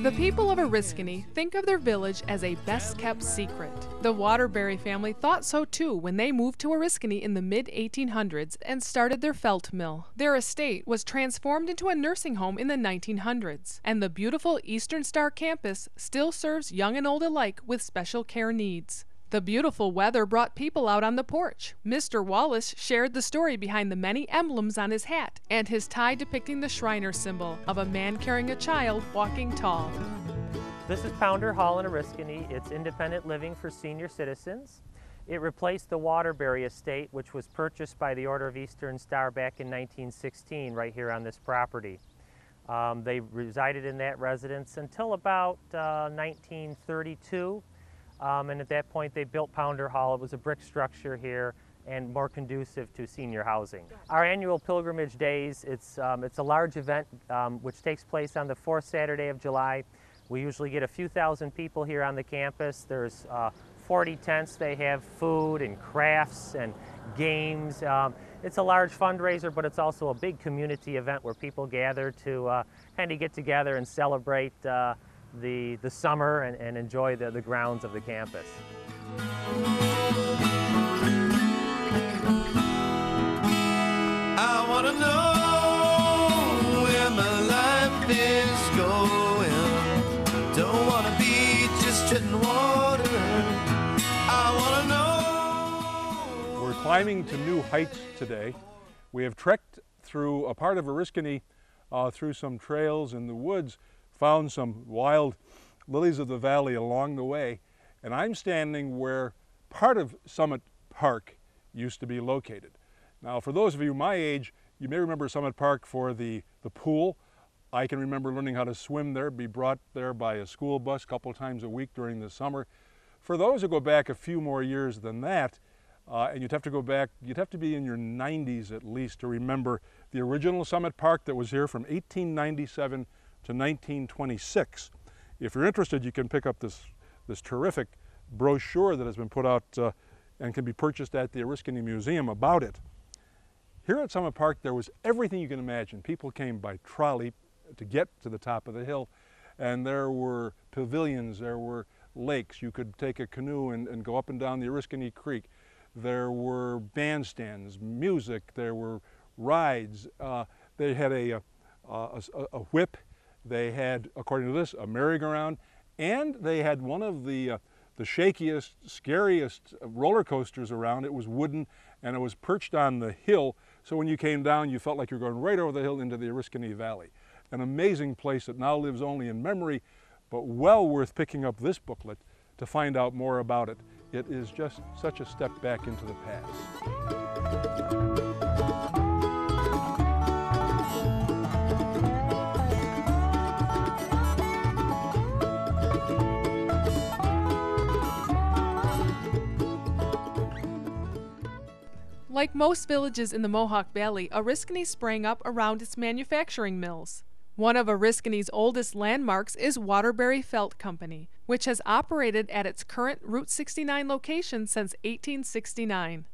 The people of Oriskany think of their village as a best-kept secret. The Waterbury family thought so too when they moved to Oriskany in the mid-1800s and started their felt mill. Their estate was transformed into a nursing home in the 1900s, and the beautiful Eastern Star campus still serves young and old alike with special care needs. The beautiful weather brought people out on the porch. Mr. Wallace shared the story behind the many emblems on his hat and his tie depicting the Shriner symbol of a man carrying a child walking tall. This is Pounder Hall in Oriskany. It's independent living for senior citizens. It replaced the Waterbury estate, which was purchased by the Order of Eastern Star back in 1916 right here on this property. They resided in that residence until about 1932. And at that point they built Pounder Hall. It was a brick structure here and more conducive to senior housing. Our annual Pilgrimage Days, it's a large event which takes place on the fourth Saturday of July. We usually get a few thousand people here on the campus. There's 40 tents. They have food and crafts and games. It's a large fundraiser, but it's also a big community event where people gather to kind of get together and celebrate the summer and enjoy the grounds of the campus. I want to know where my life is going. Don't want to be just treading water. I want to know. We're climbing to new heights today. We have trekked through a part of Oriskany through some trails in the woods, found some wild lilies of the valley along the way, and I'm standing where part of Summit Park used to be located. Now, for those of you my age, you may remember Summit Park for the pool. I can remember learning how to swim there, be brought there by a school bus a couple times a week during the summer. For those who go back a few more years than that, and you'd have to go back, you'd have to be in your 90s at least to remember the original Summit Park that was here from 1897 to 1926. If you're interested, you can pick up this terrific brochure that has been put out and can be purchased at the Oriskany Museum about it. Here at Summit Park, there was everything you can imagine. People came by trolley to get to the top of the hill, and there were pavilions, there were lakes. You could take a canoe and go up and down the Oriskany Creek. There were bandstands, music, there were rides. They had a whip. They had, according to this, a merry-go-round, and they had one of the shakiest, scariest roller coasters around. It was wooden, and it was perched on the hill, so when you came down, you felt like you were going right over the hill into the Oriskany Valley. An amazing place that now lives only in memory, but well worth picking up this booklet to find out more about it. It is just such a step back into the past. Like most villages in the Mohawk Valley, Oriskany sprang up around its manufacturing mills. One of Oriskany's oldest landmarks is Waterbury Felt Company, which has operated at its current Route 69 location since 1869.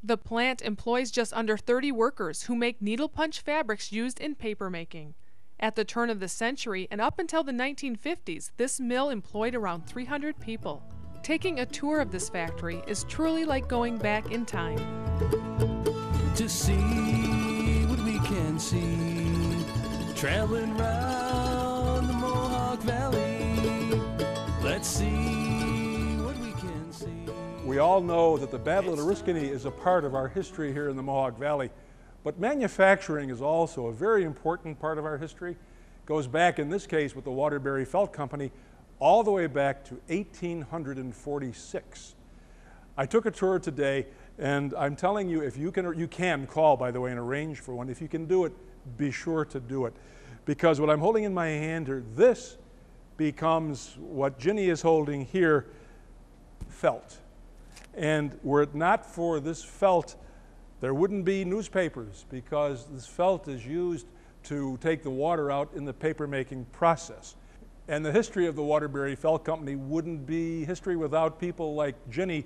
The plant employs just under 30 workers who make needle punch fabrics used in papermaking. At the turn of the century and up until the 1950s, this mill employed around 300 people. Taking a tour of this factory is truly like going back in time. To see what we can see, traveling round the Mohawk Valley. Let's see what we can see. We all know that the Battle of Oriskany is a part of our history here in the Mohawk Valley, but manufacturing is also a very important part of our history. It goes back, in this case, with the Waterbury Felt Company, all the way back to 1846. I took a tour today, and I'm telling you, if you can call, by the way, and arrange for one. If you can do it, be sure to do it. Because what I'm holding in my hand here, this becomes what Ginny is holding here, felt. And were it not for this felt, there wouldn't be newspapers, because this felt is used to take the water out in the paper-making process. And the history of the Waterbury Felt Company wouldn't be history without people like Ginny,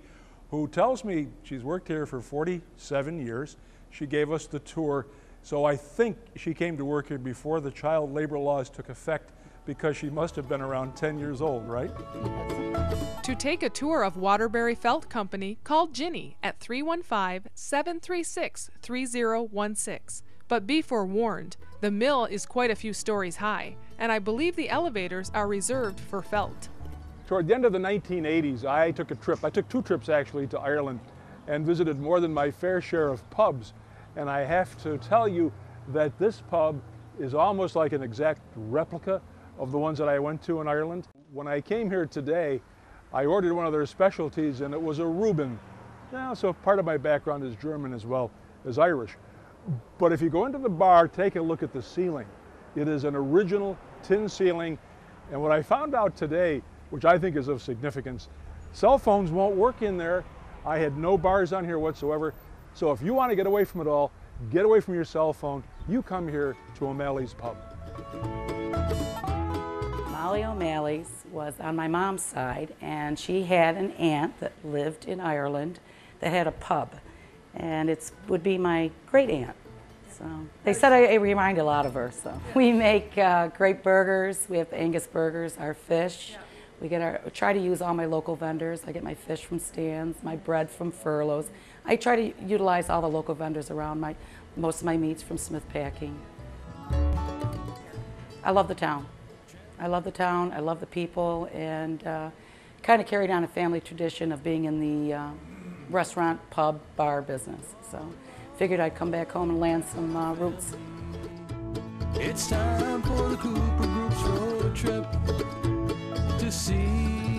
who tells me she's worked here for 47 years. She gave us the tour, so I think she came to work here before the child labor laws took effect because she must have been around 10 years old, right? To take a tour of Waterbury Felt Company, call Ginny at 315-736-3016. But be forewarned, the mill is quite a few stories high, and I believe the elevators are reserved for felt. Toward the end of the 1980s, I took a trip. I took 2 trips actually to Ireland and visited more than my fair share of pubs. And I have to tell you that this pub is almost like an exact replica of the ones that I went to in Ireland. When I came here today, I ordered one of their specialties, and it was a Reuben. Now, so part of my background is German as well as Irish. But if you go into the bar, take a look at the ceiling. It is an original tin ceiling. And what I found out today, which I think is of significance, cell phones won't work in there. I had no bars on here whatsoever. So if you want to get away from it all, get away from your cell phone, you come here to O'Malley's Pub. Molly O'Malley's was on my mom's side, and she had an aunt that lived in Ireland that had a pub, and it would be my great aunt. So they said I remind a lot of her. So we make great burgers. We have Angus burgers, our fish. We try to use all my local vendors. I get my fish from Stan's, my bread from Furloughs. I try to utilize all the local vendors around. Most of my meats from Smith Packing. I love the town. I love the town, I love the people, and kind of carried on a family tradition of being in the restaurant, pub, bar business. So figured I'd come back home and land some roots. It's time for the Cooper Group's road trip to see